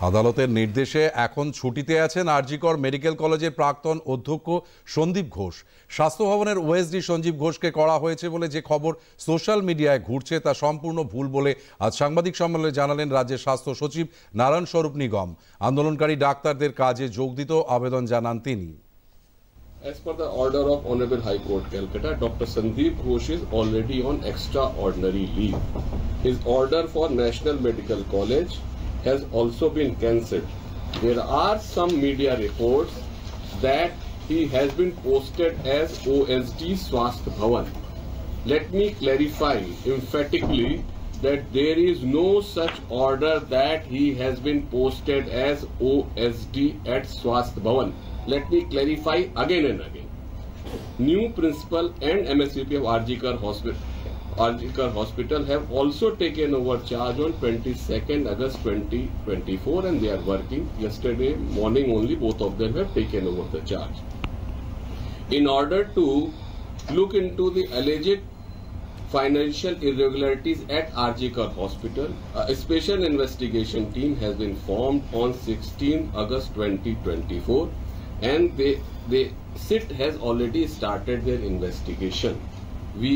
আদালতের নির্দেশে এখন ছুটিতে আছেন আরজিকর মেডিকেল কলেজের প্রাক্তন অধ্যক্ষ সন্দীপ ঘোষ। স্বাস্থ্য ভবনের ওএসডি সঞ্জীব ঘোষকে করা হয়েছে বলে যে খবর সোশ্যাল মিডিয়ায় ঘুরছে তা সম্পূর্ণ ভুল বলে আজ সাংবাদিক সম্মেলনে জানালেন রাজ্যের স্বাস্থ্য সচিব নারায়ণ স্বরূপ নিগম। আন্দোলনকারী ডাক্তারদের কাজে যোগ দিতেও আবেদন জানান তিনি। As per the order of Honorable High Court, Calcutta, Dr. Sandeep Ghosh is already on extraordinary leave. His order for National Medical College has also been cancelled. There are some media reports that he has been posted as OSD Swasthya Bhavan. Let me clarify emphatically that there is no such order that he has been posted as OSD at Swasthya Bhavan. Let me clarify again and again. New principal and MSVP of RGKar Hospital have also taken over charge on 22nd August 2024 and they are working. Yesterday morning only both of them have taken over the charge. In order to look into the alleged financial irregularities at RGKar Hospital, a special investigation team has been formed on 16 August 2024 and the SIT has already started their investigation. We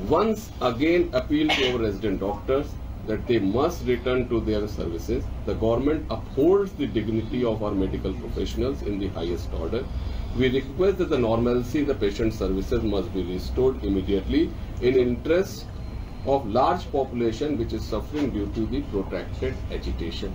once again appeal to our resident doctors that they must return to their services. The government upholds the dignity of our medical professionals in the highest order. We request that the normalcy in the patient services must be restored immediately in interest of large population which is suffering due to the protracted agitation.